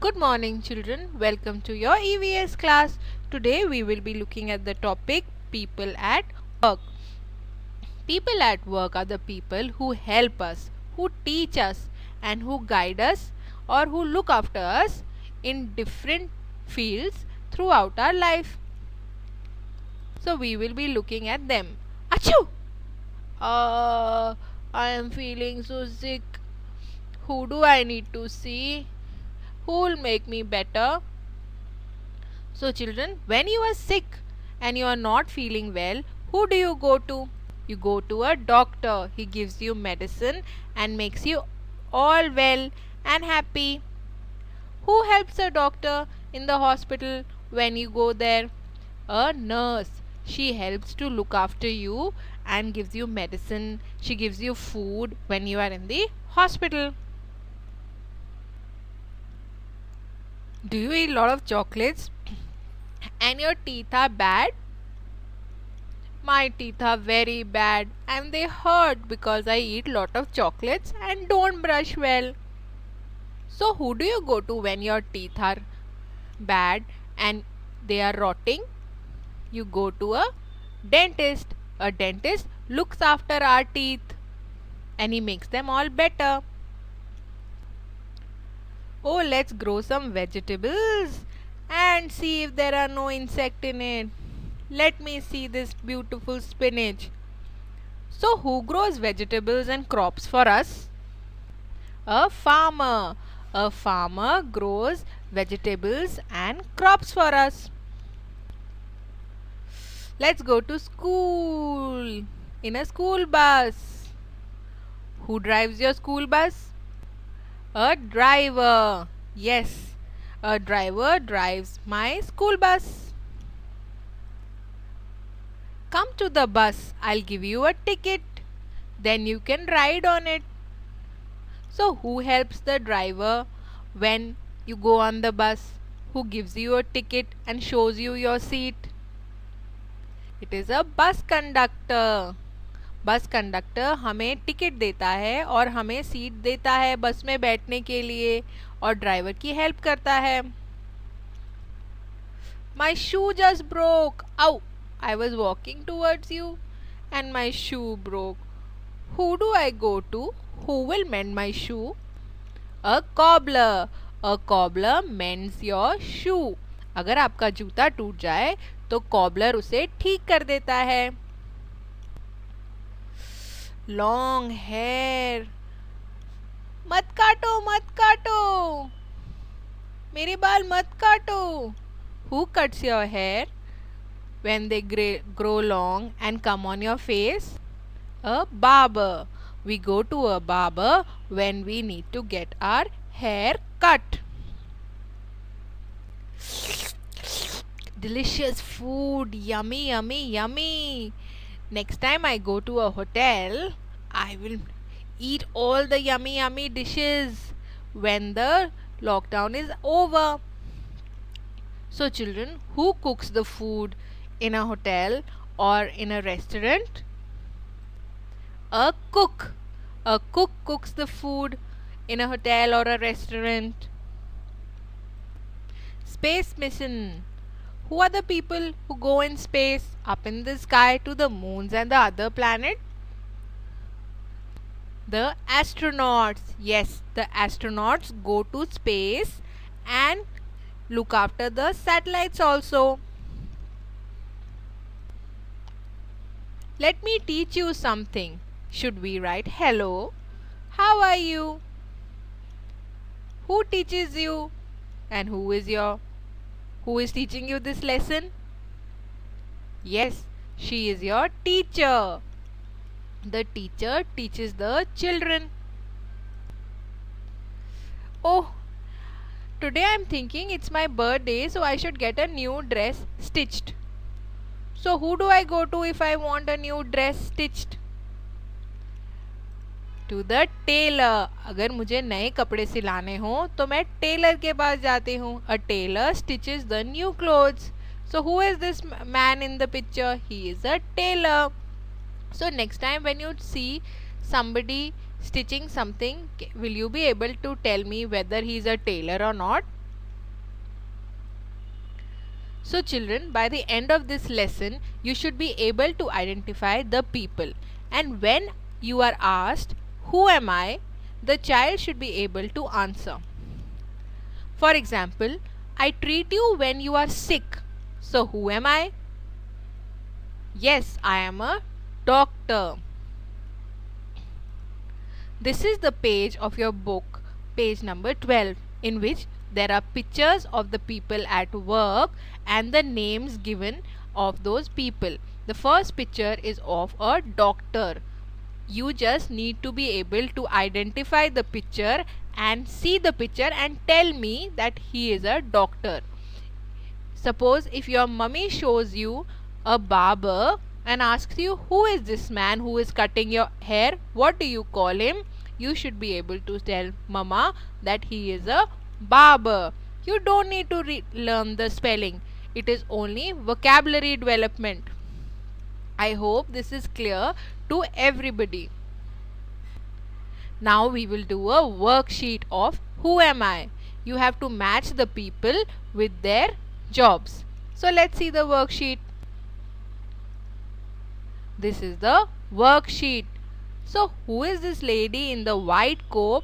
Good morning, children. Welcome to your EVS class. Today we will be looking at the topic people at work. People at work are the people who help us, who teach us, and who guide us or who look after us in different fields throughout our life. So we will be looking at them. Achoo! I am feeling so sick. Who do I need to see? Who will make me better? So, children, when you are sick and you are not feeling well, who do you go to? You go to a doctor. He gives you medicine and makes you all well and happy. Who helps a doctor in the hospital when you go there? A nurse. She helps to look after you and gives you medicine. She gives you food when you are in the hospital. Do you eat a lot of chocolates and your teeth are bad? My teeth are very bad and they hurt because I eat lot of chocolates and don't brush well. So who do you go to when your teeth are bad and they are rotting? You go to a dentist. A dentist looks after our teeth and he makes them all better. Oh, let's grow some vegetables and see if there are no insect in it. Let me see this beautiful spinach. So who grows vegetables and crops for us? A farmer. A farmer grows vegetables and crops for us. Let's go to school in a school bus. Who drives your school bus? A driver. Yes, a driver drives my school bus. Come to the bus. I'll give you a ticket. Then you can ride on it. So who helps the driver when you go on the bus? Who gives you a ticket and shows you your seat? It is a bus conductor. Bus conductor हमें ticket देता है और हमें seat देता है बस में बैठने के लिए और ड्राइवर की हेल्प करता है. My shoe just broke. Ow! I was walking towards you and my shoe broke. Who do I go to? Who will mend my shoe? A cobbler. A cobbler mends your shoe. अगर आपका जूता टूट जाए तो cobbler उसे ठीक कर देता है. Long hair. मत काटो मत काटो, मेरे बाल मत काटो. Who cuts your hair when they grow long and come on your face? A barber. We go to a barber when we need to get our hair cut. Delicious food. Yummy, yummy, yummy. Next time I go to a hotel, I will eat all the yummy, yummy dishes when the lockdown is over. So, children, who cooks the food in a hotel or in a restaurant? A cook. A cook cooks the food in a hotel or a restaurant. Space mission. Who are the people who go in space, up in the sky to the moons and the other planet? The astronauts. Yes, the astronauts go to space and look after the satellites also. Let me teach you something. Should we write hello? How are you? Who teaches you? And who is teaching you this lesson? Yes, she is your teacher. The teacher teaches the children. Oh, today I'm thinking it's my birthday, so I should get a new dress stitched. So who do I go to if I want a new dress stitched? To the tailor. अगर मुझे नए कपड़े सिलाने हो तो मैं Taylor के पास जाती हूँ. A tailor stitches the new clothes. So who is this man in the picture? He is a tailor. So next time when you see somebody stitching something, will you be able to tell me whether he is a tailor or not? So children, by the end of this lesson, you should be able to identify the people. And when you are asked, who am I? The child should be able to answer. For example, I treat you when you are sick. So who am I? Yes, I am a doctor. This is the page of your book, page number 12, in which there are pictures of the people at work and the names given of those people. The first picture is of a doctor. You just need to be able to identify the picture and see the picture and tell me that he is a doctor. Suppose if your mummy shows you a barber and asks you, who is this man who is cutting your hair? What do you call him? You should be able to tell mama that he is a barber. You don't need to learn the spelling. It is only vocabulary development. I hope this is clear to everybody. Now we will do a worksheet of who am I. You have to match the people with their jobs. So let's see the worksheet. This is the worksheet. So who is this lady in the white coat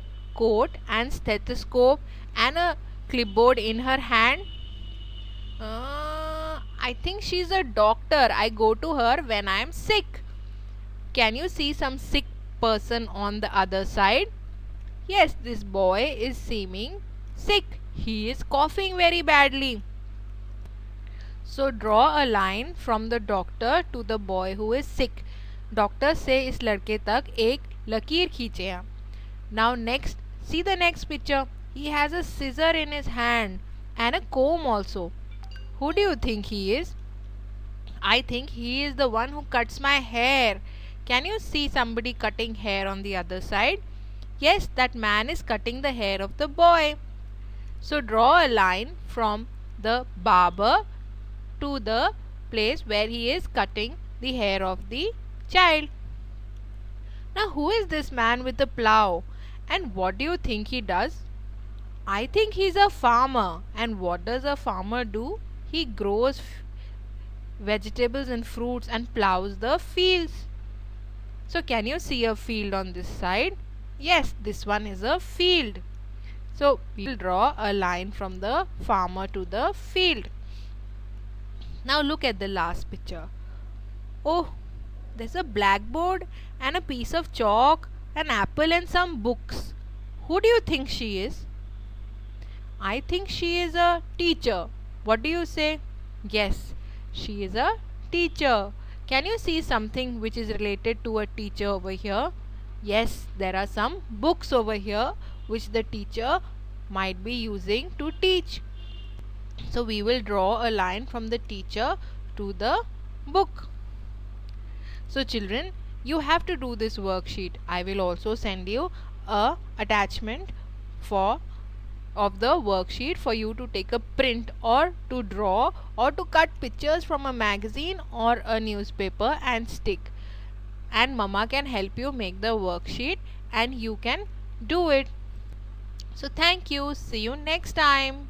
and stethoscope and a clipboard in her hand? I think she's a doctor. I go to her when I am sick. Can you see some sick person on the other side? Yes, this boy is seeming sick. He is coughing very badly. So draw a line from the doctor to the boy who is sick. Doctor से इस लड़के तक एक लकीर खींचे. Now next, see the next picture. He has a scissor in his hand and a comb also. Who do you think he is? I think he is the one who cuts my hair. Can you see somebody cutting hair on the other side? Yes, that man is cutting the hair of the boy. So draw a line from the barber to the place where he is cutting the hair of the child. Now who is this man with the plow and what do you think he does? I think he's a farmer. And what does a farmer do? He grows vegetables and fruits and plows the fields. So can you see a field on this side? Yes, this one is a field. So we will draw a line from the farmer to the field. Now look at the last picture. Oh, there's a blackboard and a piece of chalk, an apple and some books. Who do you think she is? I think she is a teacher. What do you say? Yes, she is a teacher. Can you see something which is related to a teacher over here? Yes, there are some books over here which the teacher might be using to teach. So we will draw a line from the teacher to the book. So children, you have to do this worksheet. I will also send you a attachment of the worksheet for you to take a print or to draw or to cut pictures from a magazine or a newspaper and stick. And mama can help you make the worksheet and you can do it. So thank you. See you next time.